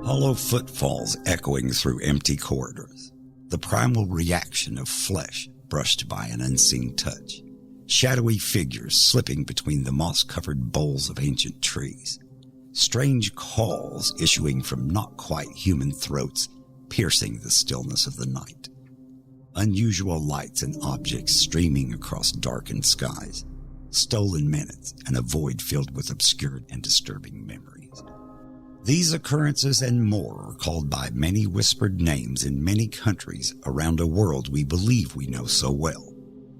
Hollow footfalls echoing through empty corridors. The primal reaction of flesh brushed by an unseen touch. Shadowy figures slipping between the moss-covered boles of ancient trees. Strange calls issuing from not quite human throats, piercing the stillness of the night. Unusual lights and objects streaming across darkened skies. Stolen minutes and a void filled with obscure and disturbing memories. These occurrences and more are called by many whispered names in many countries around a world we believe we know so well.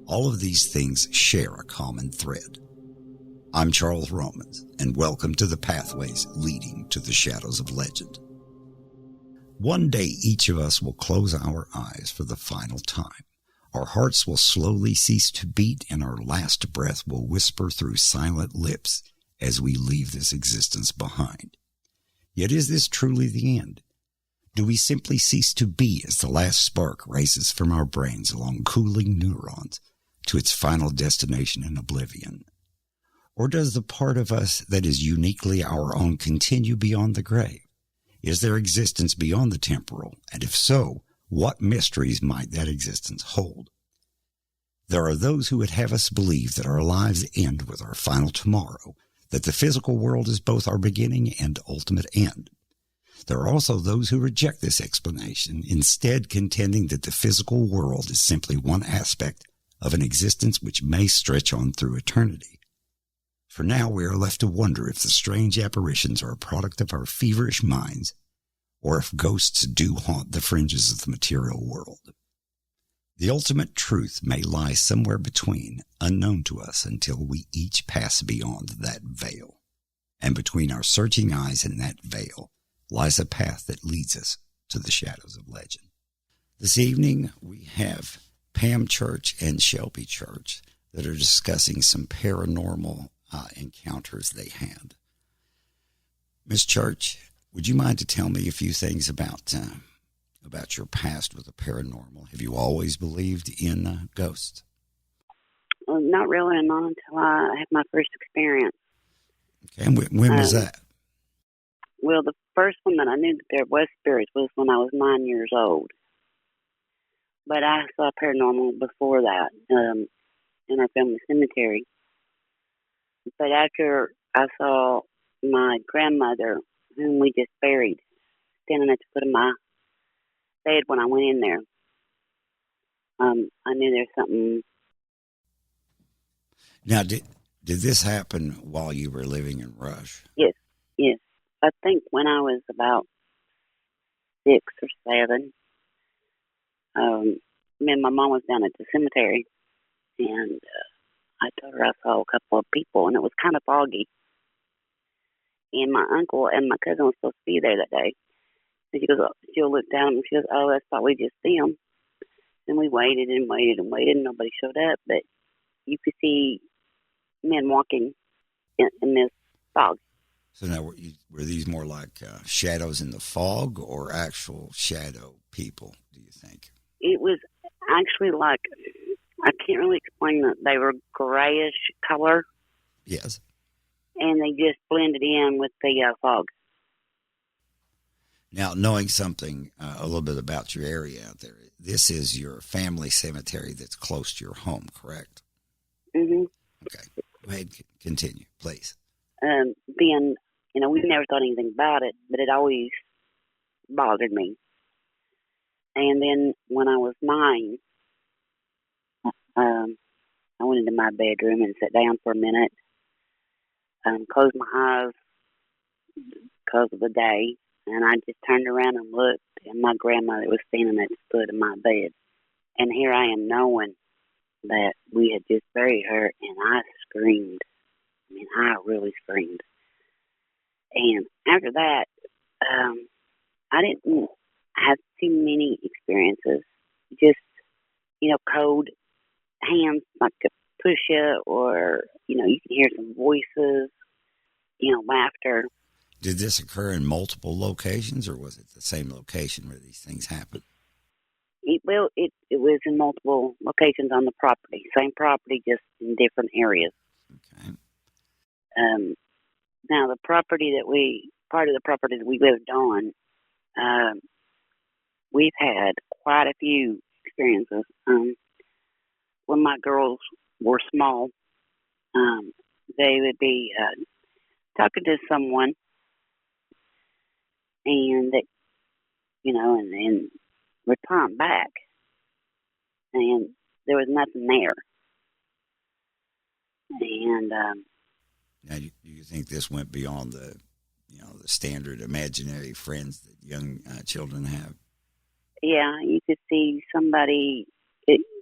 All of these things share a common thread. I'm Charles Romans, and welcome to the pathways leading to the shadows of legend. One day each of us will close our eyes for the final time. Our hearts will slowly cease to beat, and our last breath will whisper through silent lips as we leave this existence behind. Yet is this truly the end? Do we simply cease to be as the last spark races from our brains along cooling neurons to its final destination in oblivion? Or does the part of us that is uniquely our own continue beyond the grave? Is there existence beyond the temporal? And if so, what mysteries might that existence hold? There are those who would have us believe that our lives end with our final tomorrow, that the physical world is both our beginning and ultimate end. There are also those who reject this explanation, instead contending that the physical world is simply one aspect of an existence which may stretch on through eternity. For now, we are left to wonder if the strange apparitions are a product of our feverish minds, or if ghosts do haunt the fringes of the material world. The ultimate truth may lie somewhere between, unknown to us until we each pass beyond that veil. And between our searching eyes and that veil lies a path that leads us to the shadows of legend. This evening, we have Pam Church and Shelby Church that are discussing some paranormal encounters they had. Miss Church, would you mind to tell me a few things about your past with the paranormal? Have you always believed in ghosts? Well, not really, not until I had my first experience. Okay, and when was that? Well, the first one that I knew that there was spirits was when I was 9 years old. But I saw paranormal before that in our family cemetery. But after I saw my grandmother, whom we just buried, standing at the foot of my bed when I went in there, I knew there's something. Now, did this happen while you were living in Rush? Yes. I think when I was about 6 or 7, me and my mom was down at the cemetery, and I told her I saw a couple of people, and it was kind of foggy. And my uncle and my cousin were supposed to be there that day. And she'll look down and she goes, "Oh, that's probably just them." And we waited and waited and waited, and nobody showed up. But you could see men walking in this fog. So now, were these more like shadows in the fog or actual shadow people, do you think? It was actually like, I can't really explain that. They were grayish color. Yes. And they just blended in with the fog. Now, knowing something a little bit about your area out there, this is your family cemetery that's close to your home, correct? Mm-hmm. Okay. Go ahead, continue, please. Then, we never thought anything about it, but it always bothered me. And then when I was 9, I went into my bedroom and sat down for a minute, closed my eyes because of the day, and I just turned around and looked, and my grandmother was standing at the foot of my bed. And here I am knowing that we had just buried her, and I screamed. I mean, I really screamed. And after that, I didn't have too many experiences. Just, cold hands like to push you, or, you can hear some voices, laughter. Did this occur in multiple locations, or was it the same location where these things happened? It was in multiple locations on the property. Same property, just in different areas. Okay. Now, part of the property that we lived on, we've had quite a few experiences. When my girls were small, they would be talking to someone, and they, and replying back, and there was nothing there. And Now, do you think this went beyond the standard imaginary friends that young children have? yeah, you could see somebody.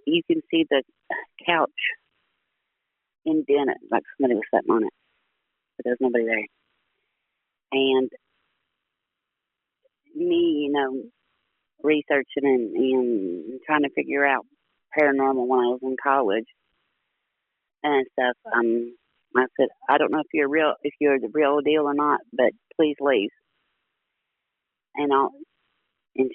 You can see the couch indented, like somebody was sitting on it, but there's nobody there. And me, researching and trying to figure out paranormal when I was in college and stuff. I said, I don't know if you're the real deal or not, but please leave. And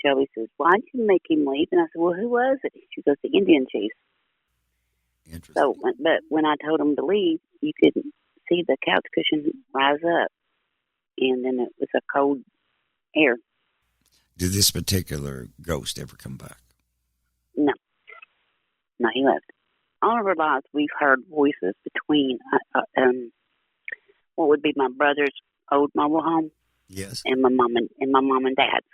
Shelby says, why'd you make him leave? And I said, well, who was it? She goes, the Indian chief. Interesting. So, but when I told him to leave, you could see the couch cushion rise up, and then it was a cold air. Did this particular ghost ever come back? No, he left. All of our lives, we've heard voices between what would be my brother's old mobile home, yes, and my mom and dad's.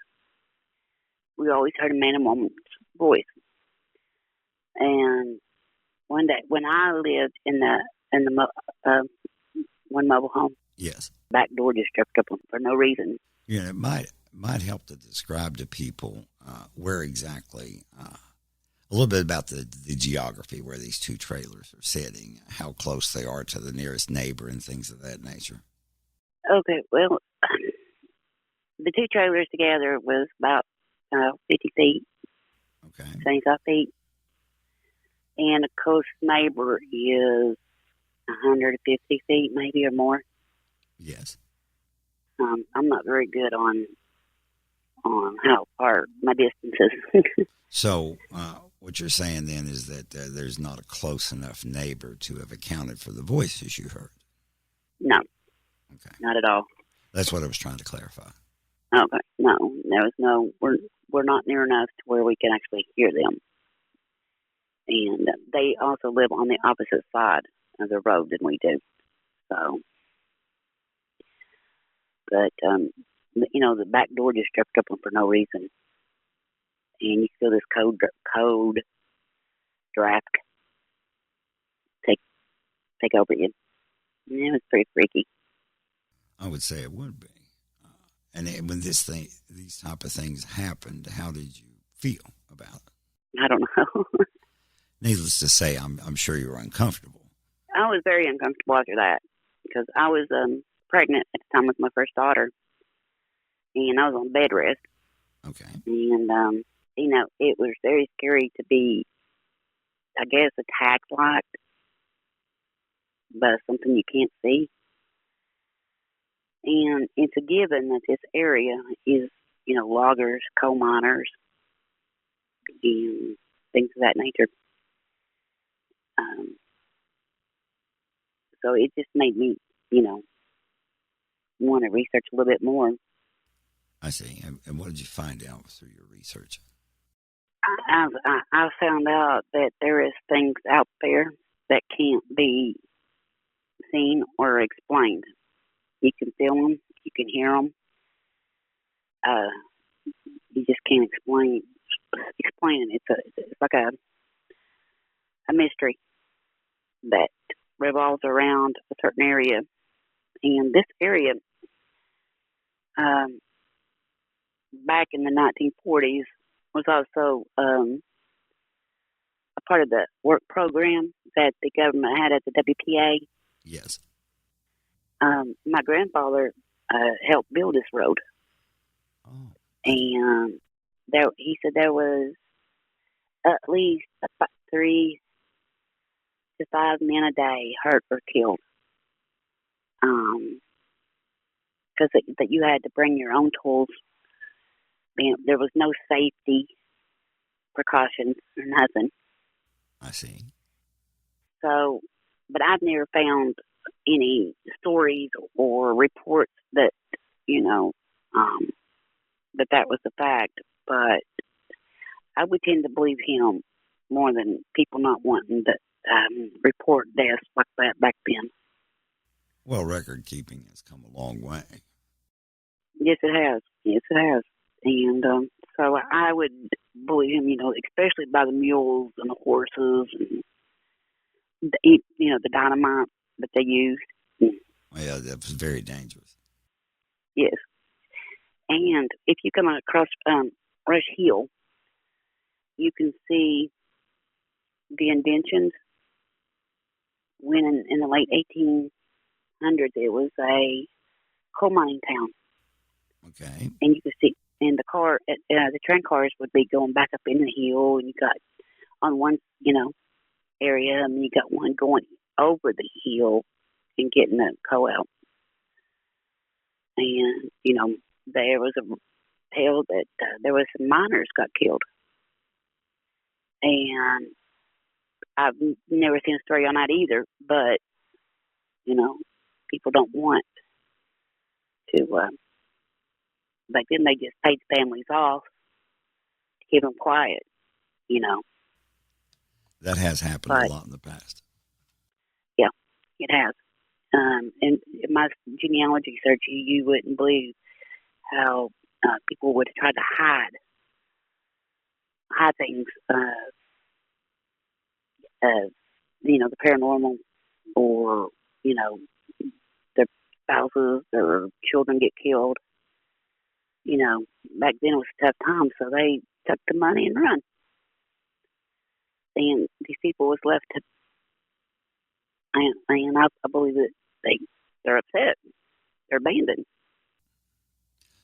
We always heard a man and woman's voice. And one day, when I lived in the one mobile home, yes, back door just jerked up for no reason. It might help to describe to people where exactly. A little bit about the geography where these two trailers are sitting, how close they are to the nearest neighbor, and things of that nature. Okay, well, the two trailers together was about 50 feet, Okay. 25 feet. And a close neighbor is 150 feet, maybe, or more. Yes. I'm not very good on how far my distance is. So what you're saying then is that there's not a close enough neighbor to have accounted for the voices you heard. No. Okay. Not at all. That's what I was trying to clarify. Okay. No, there was no. We're not near enough to where we can actually hear them. And they also live on the opposite side of the road than we do. So, but the back door just jerked up for no reason, and you feel this cold draft take over you. And it was pretty freaky. I would say it would be. And when these type of things happened, how did you feel about it? I don't know. Needless to say, I'm sure you were uncomfortable. I was very uncomfortable after that because I was pregnant at the time with my first daughter, and I was on bed rest. Okay. And it was very scary to be, I guess, attacked like by something you can't see. And it's a given that this area is, loggers, coal miners, and things of that nature. So it just made me, want to research a little bit more. I see. And what did you find out through your research? I found out that there is things out there that can't be seen or explained. You can feel them, you can hear them. You just can't explain it. It's like a mystery that revolves around a certain area. And this area, back in the 1940s, was also a part of the work program that the government had at the WPA. Yes. My grandfather helped build this road. Oh. And he said there was at least about 3 to 5 men a day hurt or killed. Because that you had to bring your own tools. There was no safety precautions or nothing. I see. So, but I've never found any stories or reports that, that was the fact. But I would tend to believe him more than people not wanting to report deaths like that back then. Well, record keeping has come a long way. Yes, it has. Yes, it has. And so I would believe him, especially by the mules and the horses and the dynamite that they used. Well, yeah, that was very dangerous. Yes. And if you come across Rush Hill, you can see the indentions when in the late 1800s it was a coal mining town. Okay. And you could see, and the train cars would be going back up in the hill, and you got on one, area, and you got one going over the hill and getting the coal out. And, there was a tale that there was some miners got killed. And I've never seen a story on that either, but, people don't want to, back then they just paid the families off to keep them quiet, That has happened a lot in the past. Yeah, it has. And in my genealogy search, you wouldn't believe how people would try to hide things, the paranormal, or their spouses or children get killed. Back then it was a tough time, so they took the money and run. And these people was left to, and I believe that they're upset, they're abandoned.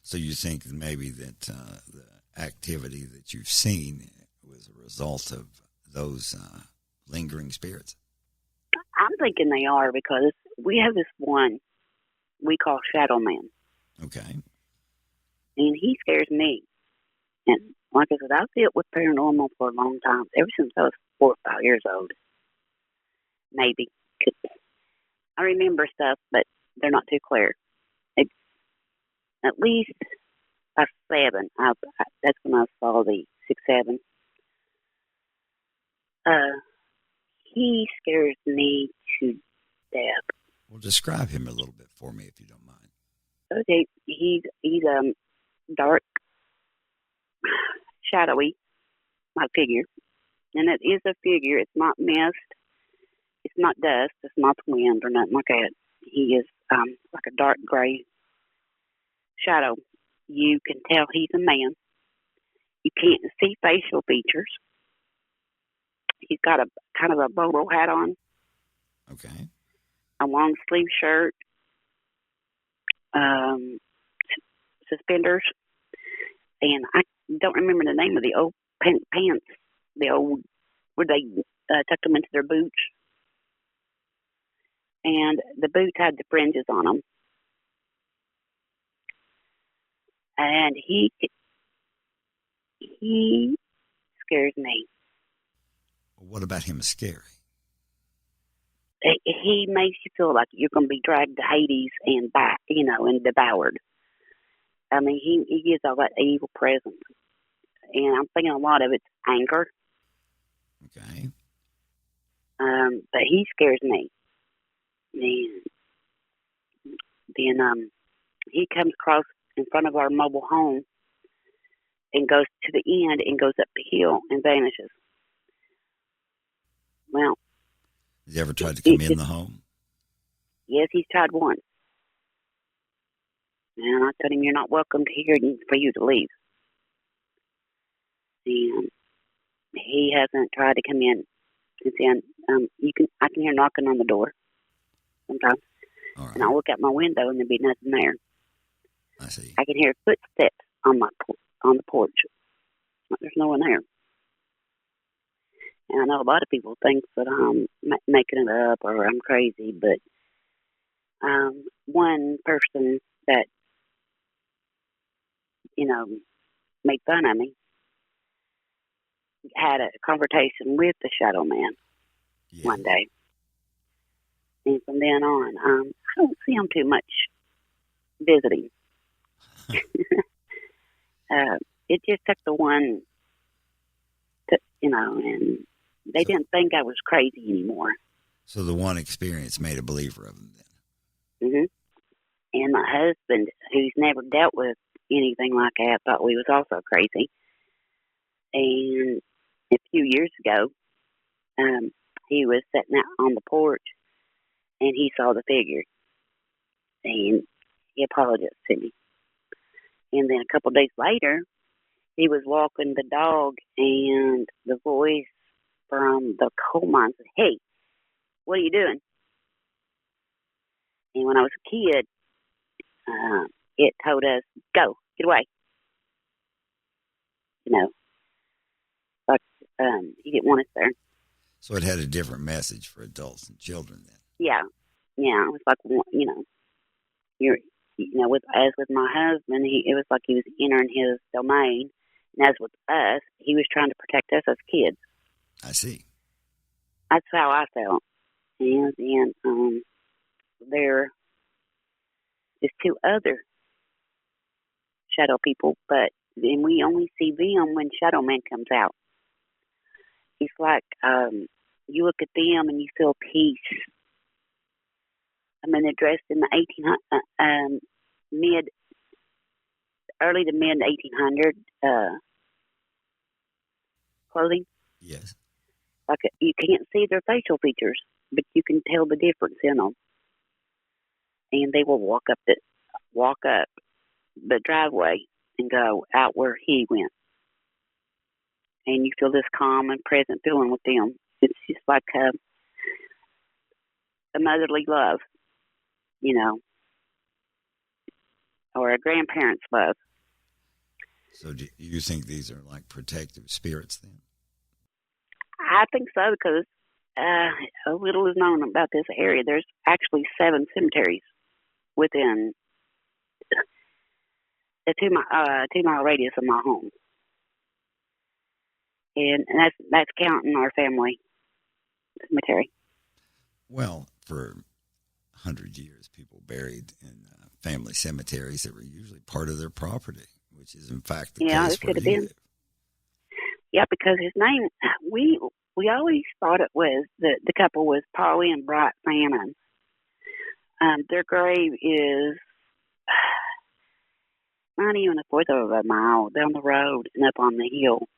So you think maybe that the activity that you've seen was a result of those lingering spirits? I'm thinking they are, because we have this one we call Shadow Man. Okay. And he scares me. And like I said, I've dealt with paranormal for a long time, ever since I was 4 or 5 years old. Maybe. I remember stuff, but they're not too clear. At least by 7, that's when I saw the 6-7. He scares me to death. Well, describe him a little bit for me, if you don't mind. Okay, he's dark, shadowy, my figure, and it is a figure. It's not mist, it's not dust, it's not the wind or nothing like that. He is like a dark gray shadow. You can tell he's a man. You can't see facial features. He's got a kind of a bolo hat on. Okay. A long sleeve shirt. Suspenders. And I don't remember the name of the old pants. The old, where they tucked them into their boots. And the boots had the fringes on them. And he scares me. What about him is scary? He makes you feel like you're going to be dragged to Hades and back, and devoured. I mean, he gives all that evil presence. And I'm thinking a lot of it's anger. Okay. But he scares me. And then he comes across in front of our mobile home and goes to the end and goes up the hill and vanishes. Well, has he ever tried to come in the home? Yes, he's tried once. And I told him, you're not welcome here for you to leave. And he hasn't tried to come in. He's saying, I can hear knocking on the door sometimes. All right. And I'll look out my window and there'll be nothing there. I see. I can hear footsteps on the porch. There's no one there. And I know a lot of people think that I'm making it up or I'm crazy, but one person that, made fun of me had a conversation with the Shadow Man one day. And from then on, I don't see him too much visiting. it just took the one, to, and they didn't think I was crazy anymore. So the one experience made a believer of them then. Hmm. And my husband, who's never dealt with anything like that, thought we was also crazy. And a few years ago, he was sitting out on the porch, and he saw the figure, and he apologized to me. And then a couple of days later, he was walking the dog, and the voice from the coal mine said, "Hey, what are you doing?" And when I was a kid, it told us, "Go, get away." But he didn't want us there. So it had a different message for adults and children then. Yeah. It was like, you're, with my husband, it was like he was entering his domain, and as with us, he was trying to protect us as kids. I see. That's how I felt. And then there is two other shadow people, but then we only see them when Shadow Man comes out. It's like you look at them and you feel peace. I mean, they're dressed in the early to mid 1800 clothing. Yes. Like you can't see their facial features, but you can tell the difference in them. And they will walk up the driveway and go out where he went. And you feel this calm and present feeling with them. It's just like a motherly love, or a grandparent's love. So do you think these are like protective spirits then? I think so, because a little is known about this area. There's actually 7 cemeteries within a 2-mile radius of my home. And that's counting our family cemetery. Well, for 100 years, people buried in family cemeteries that were usually part of their property, which is in fact the case where you live. Yeah, because his name, we always thought it was the couple was Polly and Bright Fannin. Their grave is not even a fourth of a mile down the road and up on the hill.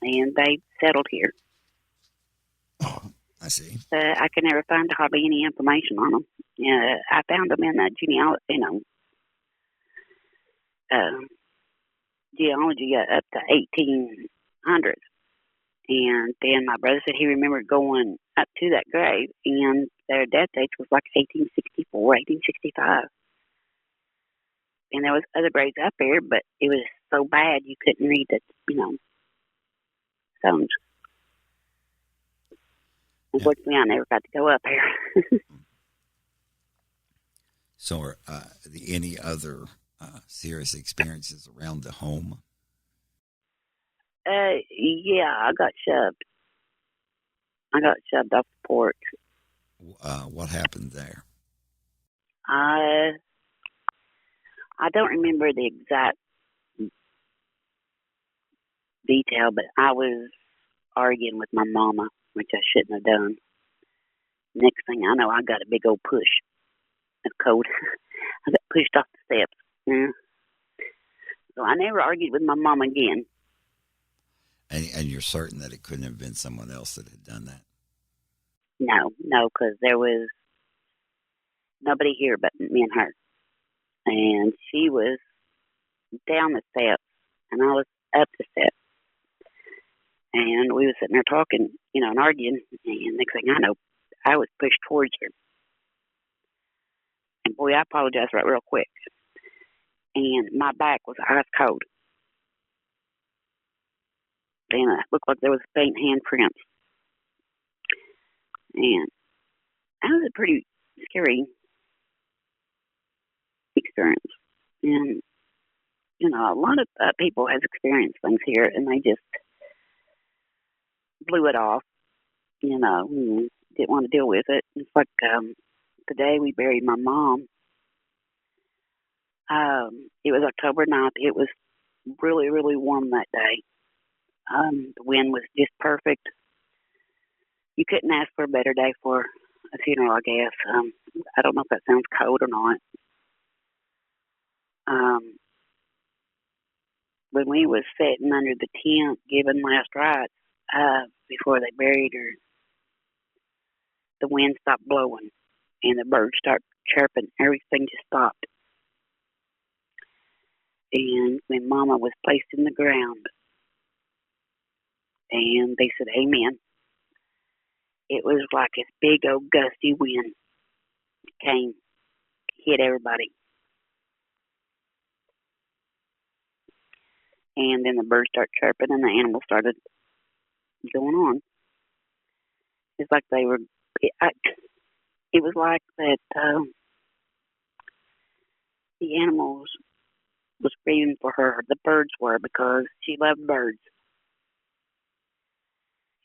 And they settled here. Oh, I see. I could never find hardly any information on them. I found them in the genealogy up to 1800s. And then my brother said he remembered going up to that grave, and their death date was like 1864, 1865. And there was other graves up there, but it was so bad you couldn't read the, stones. Unfortunately, I never got to go up there. So are any other serious experiences around the home? Yeah, I got shoved. I got shoved off the porch. What happened there? I don't remember the exact detail, but I was arguing with my mama, which I shouldn't have done. Next thing I know, I got a big old push of cold. I got pushed off the steps. Yeah. So I never argued with my mom again. And you're certain that it couldn't have been someone else that had done that? No, because there was nobody here but me and her. And she was down the steps, and I was up the steps. And we were sitting there talking, and arguing. And next thing I know, I was pushed towards her. And boy, I apologized right real quick. And my back was ice cold. And it looked like there was faint handprints. And that was a pretty scary experience. And, a lot of people have experienced things here, and they just blew it off, and didn't want to deal with it. It's like the day we buried my mom, it was October 9th. It was really, really warm that day. The wind was just perfect. You couldn't ask for a better day for a funeral, I guess. I don't know if that sounds cold or not. Um, when we was sitting under the tent giving last rites before they buried her, the wind stopped blowing and the birds started chirping. Everything just stopped. And when Mama was placed in the ground, and they said, "Amen," it was like this big old gusty wind came, hit everybody. And then the birds started chirping and the animals started going on. It's like they were, it was like that the animals was grieving for her. The birds were, because she loved birds.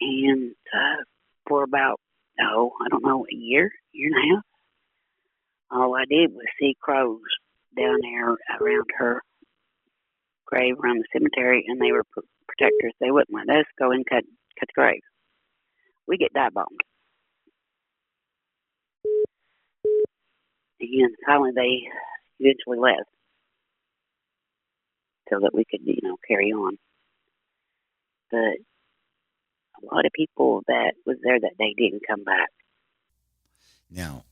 And for about, I don't know, a year and a half, all I did was see crows down there around her grave, around the cemetery, and they were protectors. They wouldn't let us go and cut the grave. We get dive bombed. And finally they eventually left so that we could, carry on. But a lot of people that was there that day didn't come back. Now,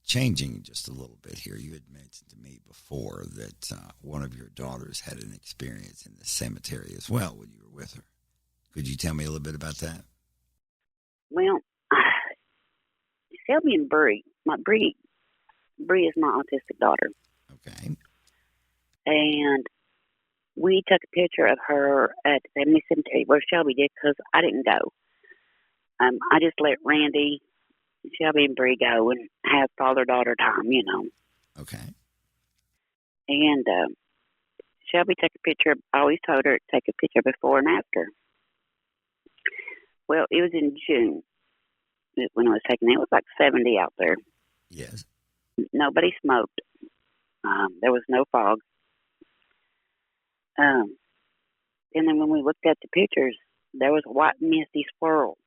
changing just a little bit here, you had mentioned to me before that one of your daughters had an experience in the cemetery as well when you were with her. Could you tell me a little bit about that? Well, Shelby and Bree is my autistic daughter. Okay. And we took a picture of her at the family cemetery. Well, Shelby did, because I didn't go. I just let Randy, Shelby, and Bree go and have father-daughter time, Okay. And Shelby took a picture. I always told her to take a picture before and after. Well, it was in June when I was taking it. It was like 70 out there. Yes. Nobody smoked. There was no fog. And then when we looked at the pictures, there was a white misty swirl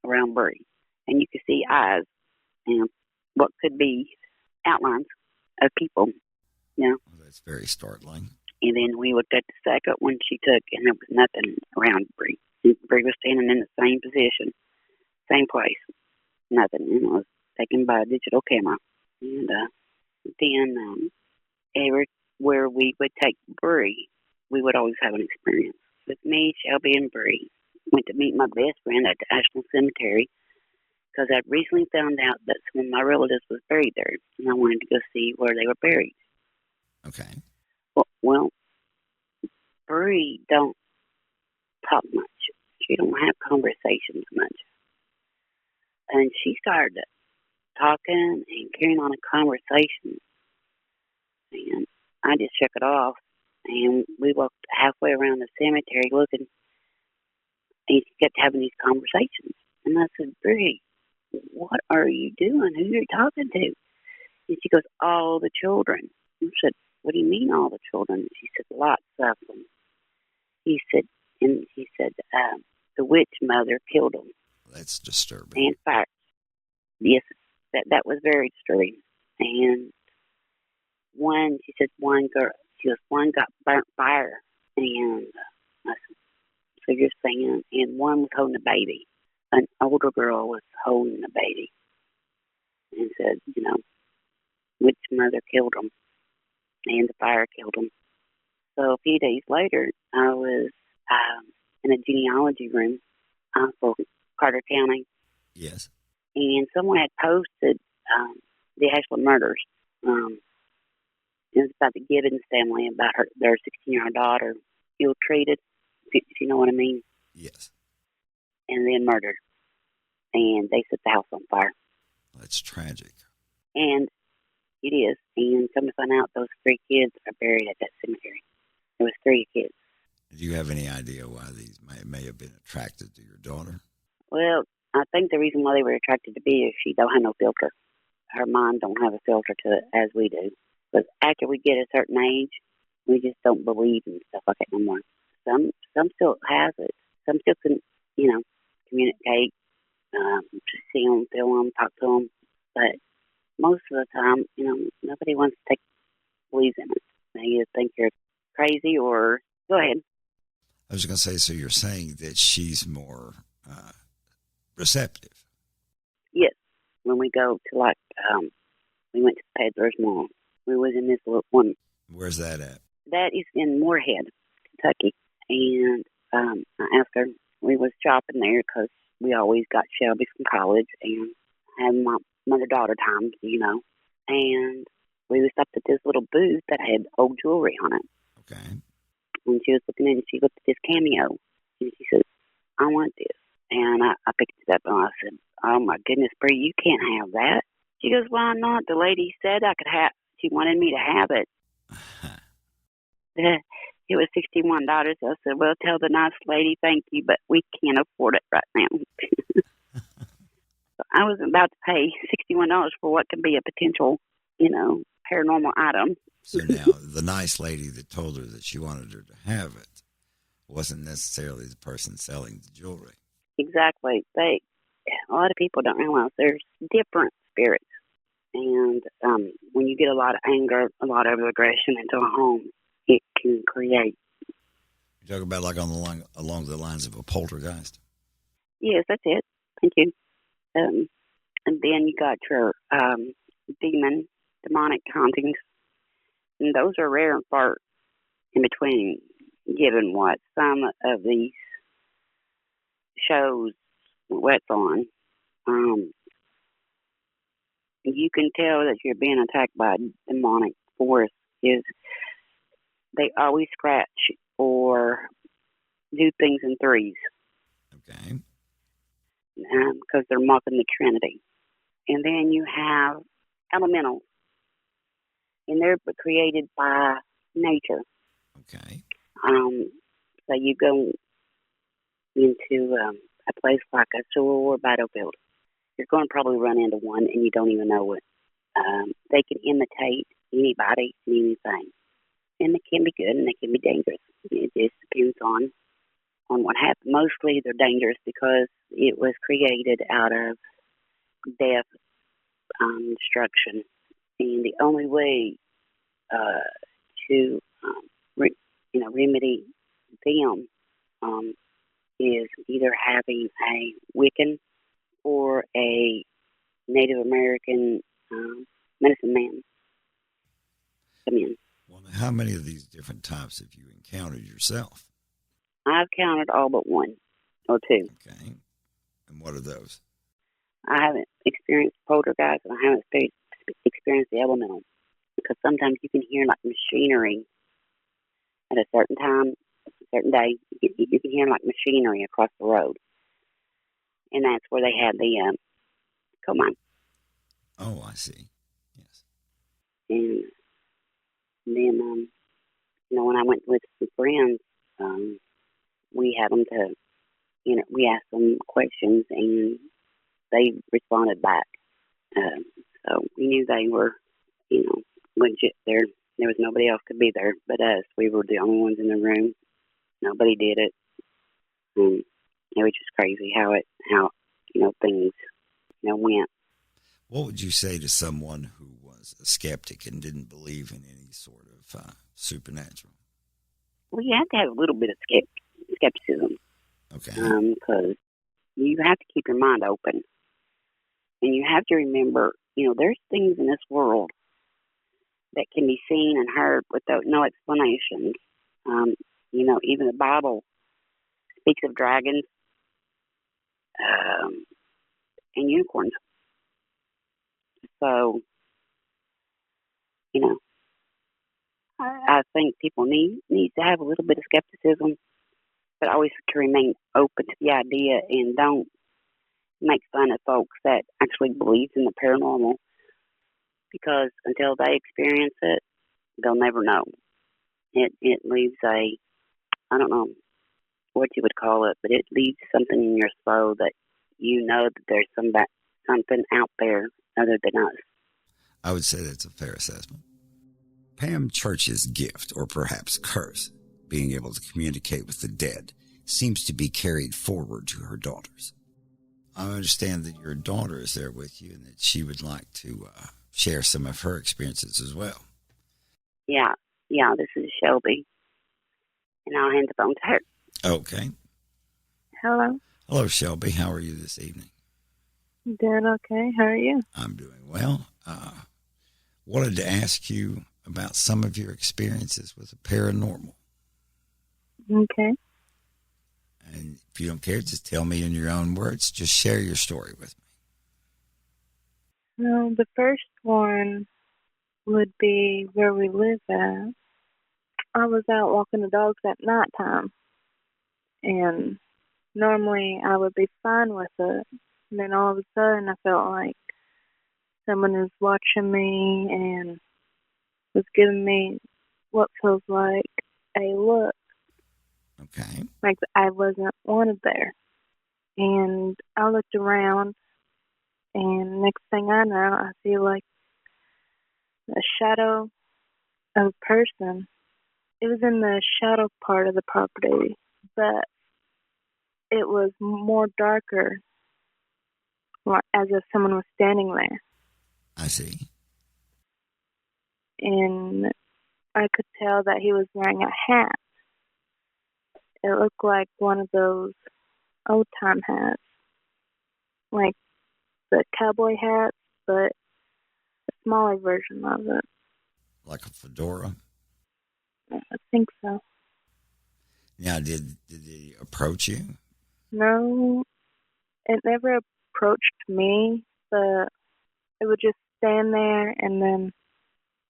around Bree. And you could see eyes and what could be outlines of people, Well, that's very startling. And then we looked at the second one she took, and there was nothing around Bree. Bree was standing in the same position, same place, nothing. And it was taken by a digital camera. And then everywhere we would take Bree, we would always have an experience. With me, Shelby, and Bree went to meet my best friend at the Ashland Cemetery, because I'd recently found out that some of my relatives was buried there, and I wanted to go see where they were buried. Okay. Well, Bree don't talk much. She don't have conversations much. And she started talking and carrying on a conversation. And I just shook it off. And we walked halfway around the cemetery looking, and she kept having these conversations. And I said, "Bree, what are you doing? Who are you talking to?" And she goes, "All the children." I said, "What do you mean all the children?" She said, "Lots of them." He said, the witch mother killed them. That's disturbing. And in fact, yes, that was very disturbing. And she said one got burnt fire. And I said, "So you're saying," and one was holding a baby. An older girl was holding a baby. And said, witch mother killed them. And the fire killed them. So a few days later, I was in a genealogy room for Carter County. Yes. And someone had posted the Ashland murders. It was about the Gibbons family, about their 16-year-old daughter ill-treated, if you know what I mean. Yes. And then murdered. And they set the house on fire. That's tragic. And it is. And come to find out, those 3 kids are buried at that cemetery. There was 3 kids. Do you have any idea why these may have been attracted to your daughter? Well, I think the reason why they were attracted to me is she don't have no filter. Her mind don't have a filter to it as we do. But after we get a certain age, we just don't believe in stuff like that no more. Some still has it. Some still can, communicate, see them, feel them, talk to them. But most of the time, nobody wants to believe in it. They either think you're crazy or go ahead. I was going to say, so you're saying that she's more receptive. Yes. When we go to we went to Peddler's Mall. We was in this little one. Where's that at? That is in Moorhead, Kentucky. And I asked her, we was shopping there because we always got Shelby from college and had my mother-daughter times, And we was stopped at this little booth that had old jewelry on it. Okay. And she was looking in and she looked at this cameo. And she said, I want this. And I picked it up and I said, oh my goodness, Bree, you can't have that. She goes, why not? The lady said I could have, she wanted me to have it. It was $61. I said, well, tell the nice lady thank you, but we can't afford it right now. So I was about to pay $61 for what could be a potential, paranormal item. So now the nice lady that told her that she wanted her to have it wasn't necessarily the person selling the jewelry. Exactly. A lot of people don't realize there's different spirits. And when you get a lot of anger, a lot of aggression into a home, it can create. You talk about like along the lines of a poltergeist? Yes, that's it. Thank you. And then you got your demonic hauntings. And those are rare and far in between, given what some of these shows what's on. You can tell that you're being attacked by a demonic force is they always scratch or do things in threes. Okay. Because they're mocking the Trinity. And then you have elementals. And they're created by nature. Okay. So you go into a place like a sewer or battlefield. You're going to probably run into one and you don't even know it. They can imitate anybody and anything. And they can be good and they can be dangerous. It just depends on what happened. Mostly they're dangerous because it was created out of death, destruction. And the only way to remedy them is either having a Wiccan or a Native American medicine man come in. Well, how many of these different types have you encountered yourself? I've counted all but one or two. Okay. And what are those? I haven't experienced poltergeist and I haven't experienced the elemental. Because sometimes you can hear like machinery at a certain time, a certain day. You can hear like machinery across the road. And that's where they had the coal mine. Oh, I see. Yes. And then, when I went with some friends, we had them to, we asked them questions and they responded back. So we knew they were, legit there. There was nobody else could be there but us. We were the only ones in the room. Nobody did it. It was just crazy how things, went. What would you say to someone who was a skeptic and didn't believe in any sort of supernatural? Well, you have to have a little bit of skepticism. Okay. Because you have to keep your mind open. And you have to remember, there's things in this world that can be seen and heard without no explanations. Even the Bible speaks of dragons and unicorns. So, I think people need to have a little bit of skepticism, but always to remain open to the idea and don't make fun of folks that actually believe in the paranormal, because until they experience it, they'll never know. It leaves I don't know what you would call it, but it leaves something in your soul that that there's something out there other than us. I would say that's a fair assessment. Pam Church's gift, or perhaps curse, being able to communicate with the dead, seems to be carried forward to her daughters. I understand that your daughter is there with you and that she would like to share some of her experiences as well. Yeah, this is Shelby, and I'll hand the phone to her. Okay. Hello. Hello, Shelby. How are you this evening? Doing okay. How are you? I'm doing well. Wanted to ask you about some of your experiences with the paranormal. Okay. And if you don't care, just tell me in your own words. Just share your story with me. Well, the first one would be where we live at. I was out walking the dogs at nighttime, and normally I would be fine with it. And then all of a sudden I felt like someone was watching me and was giving me what feels like a look, Okay. like I wasn't wanted there. And I looked around, and next thing I know, I see like a shadow of a person. It was in the shadow part of the property, but it was more darker, as if someone was standing there. I see. And I could tell that he was wearing a hat. It looked like one of those old-time hats, like the cowboy hats, but a smaller version of it. Like a fedora? I think so. Now, did he approach you? No, it never approached me, but it would just stand there, and then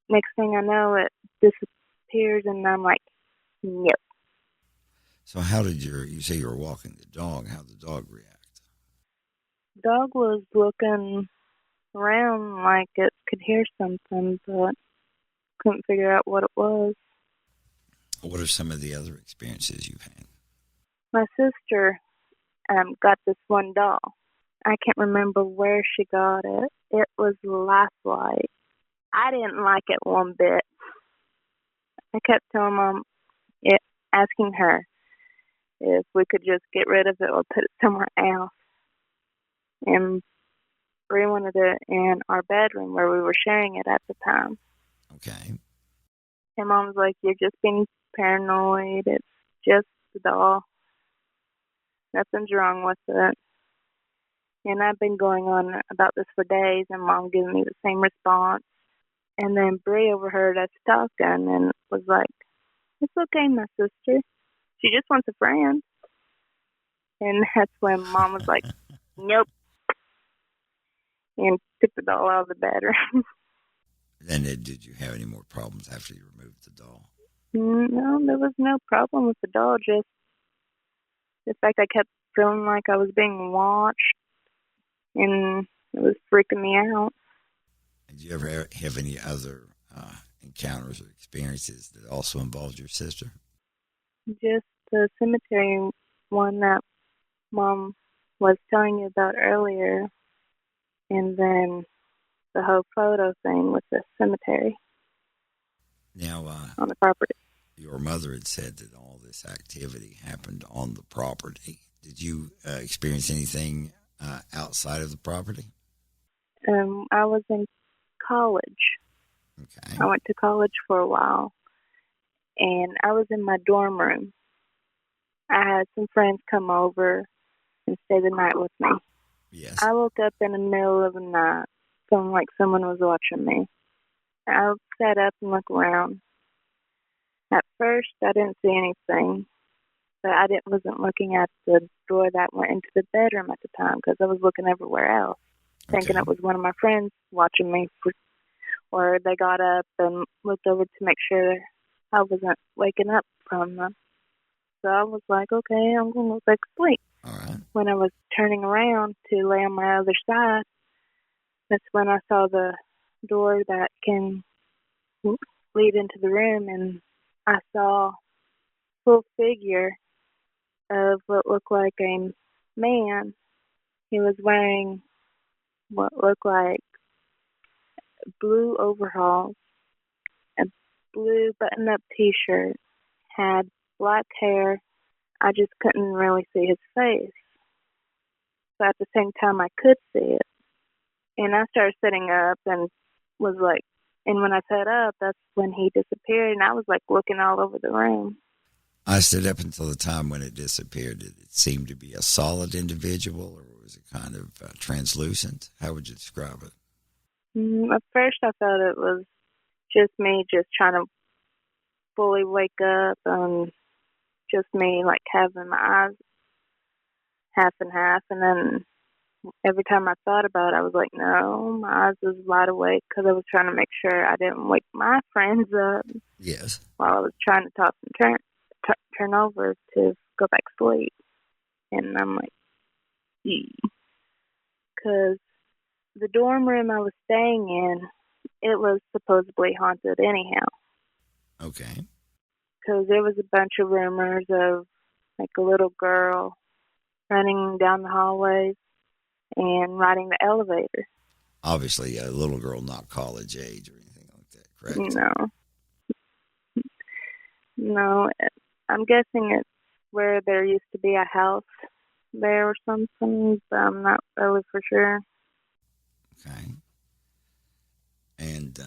next thing I know, it disappears, and I'm like, yep. So how did you say you were walking the dog, how did the dog react? Dog was looking around like it could hear something, but couldn't figure out what it was. What are some of the other experiences you've had? My sister got this one doll. I can't remember where she got it. It was lifelike. I didn't like it one bit. I kept telling Mom, asking her if we could just get rid of it or put it somewhere else. And Bree wanted it in our bedroom where we were sharing it at the time. Okay. And Mom was like, you're just being paranoid. It's just a doll. Nothing's wrong with it. And I've been going on about this for days, and Mom giving me the same response. And then Bree overheard us talking and was like, it's okay, my sister. She just wants a friend. And that's when Mom was like, nope. And took the doll out of the bedroom. Then did you have any more problems after you removed the doll? No, there was no problem with the doll. Just the fact I kept feeling like I was being watched, and it was freaking me out. Did you ever have any other encounters or experiences that also involved your sister? Just the cemetery one that Mom was telling you about earlier, and then the whole photo thing with the cemetery Now, on the property. Your mother had said that all this activity happened on the property. Did you experience anything outside of the property? I was in college. Okay. I went to college for a while, and I was in my dorm room. I had some friends come over and stay the night with me. Yes. I woke up in the middle of the night, feeling like someone was watching me. I sat up and looked around. At first, I didn't see anything, but wasn't looking at the door that went into the bedroom at the time because I was looking everywhere else, thinking it was one of my friends watching me. Or they got up and looked over to make sure I wasn't waking up from them. So I was like, okay, I'm going to go back to sleep. All right. When I was turning around to lay on my other side, that's when I saw the door that can lead into the room, and I saw a full figure of what looked like a man. He was wearing what looked like blue overalls, a blue button-up T-shirt, had black hair. I just couldn't really see his face. But at the same time, I could see it. And I started sitting up and was like, and when I sat up, that's when he disappeared, and I was like looking all over the room. I stood up until the time when it disappeared. Did it seem to be a solid individual, or was it kind of translucent? How would you describe it? At first, I thought it was just me just trying to fully wake up, and just me like having my eyes half and half. And then every time I thought about it, I was like, no, my eyes was wide awake because I was trying to make sure I didn't wake my friends up. Yes. While I was trying to toss and turn over to go back to sleep. And I'm like, because the dorm room I was staying in, it was supposedly haunted anyhow. Okay. Because there was a bunch of rumors of like a little girl running down the hallways and riding the elevator. Obviously, a little girl, not college age or anything like that, correct? No. I'm guessing it's where there used to be a house there or something, but I'm not really for sure. Okay. And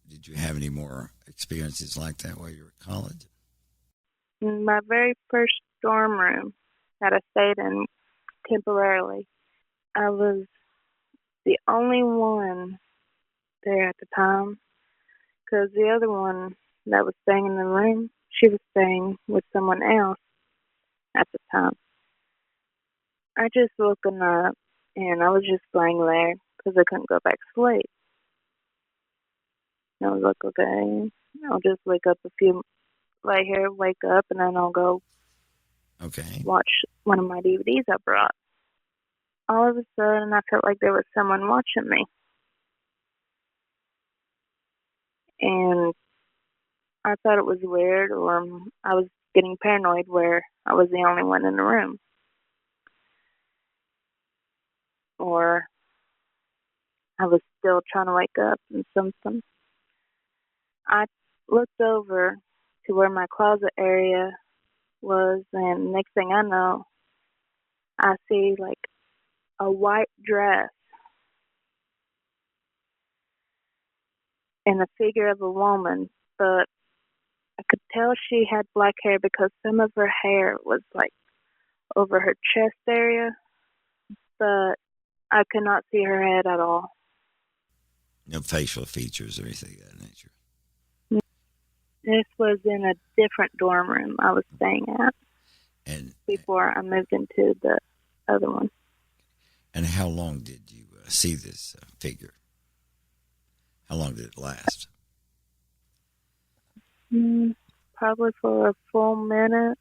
did you have any more experiences like that while you were at college? In my very first dorm room that I stayed in temporarily, I was the only one there at the time, because the other one that was staying in the room, she was staying with someone else at the time. I just woken up, and I was just laying there because I couldn't go back to sleep. And I was like, okay, I'll just lay here, wake up, and then I'll go watch one of my DVDs I brought. All of a sudden, I felt like there was someone watching me. And I thought it was weird, or I was getting paranoid where I was the only one in the room. Or I was still trying to wake up and something. I looked over to where my closet area was, and next thing I know, I see like a white dress and the figure of a woman, but I could tell she had black hair because some of her hair was like over her chest area, but I could not see her head at all. No facial features or anything of that nature? This was in a different dorm room I was staying at before I moved into the other one. And how long did you see this figure? How long did it last? Probably for a full minute.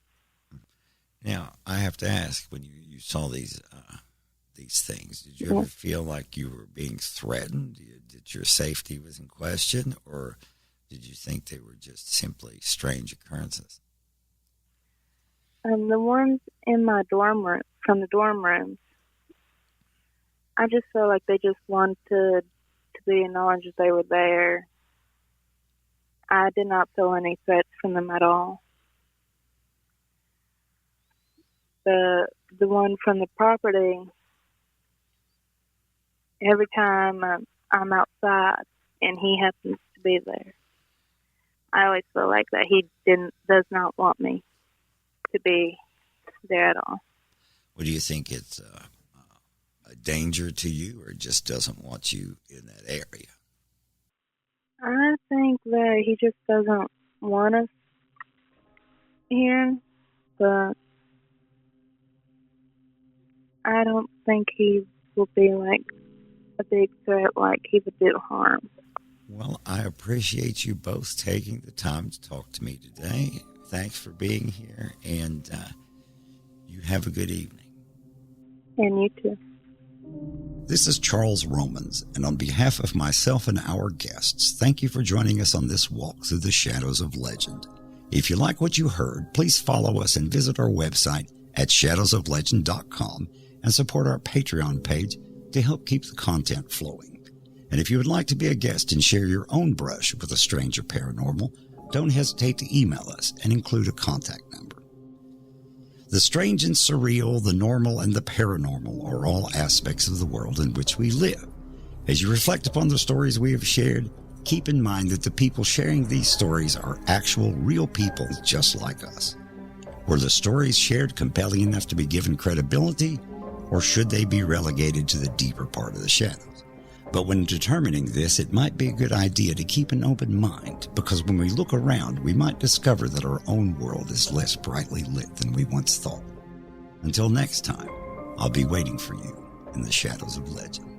Now, I have to ask, when you saw these things, did you ever feel like you were being threatened? Did your safety was in question, or did you think they were just simply strange occurrences? The ones in my dorm room, from the dorm rooms, I just felt like they just wanted to be acknowledged that they were there. I did not feel any threats from them at all. The one from the property, every time I'm outside and he happens to be there, I always feel like that he does not want me to be there at all. Well, do you think it's a danger to you, or just doesn't want you in that area? I think that he just doesn't want us here, but I don't think he will be like a big threat like he would do harm. Well, I appreciate you both taking the time to talk to me today. Thanks for being here, and you have a good evening. And you too. This is Charles Romans, and on behalf of myself and our guests, thank you for joining us on this walk through the shadows of legend. If you like what you heard, please follow us and visit our website at shadowsoflegend.com and support our Patreon page to help keep the content flowing. And if you would like to be a guest and share your own brush with a stranger paranormal, don't hesitate to email us and include a contact number. The strange and surreal, the normal and the paranormal are all aspects of the world in which we live. As you reflect upon the stories we have shared, keep in mind that the people sharing these stories are actual, real people just like us. Were the stories shared compelling enough to be given credibility, or should they be relegated to the deeper part of the shadows? But when determining this, it might be a good idea to keep an open mind, because when we look around, we might discover that our own world is less brightly lit than we once thought. Until next time, I'll be waiting for you in the shadows of legend.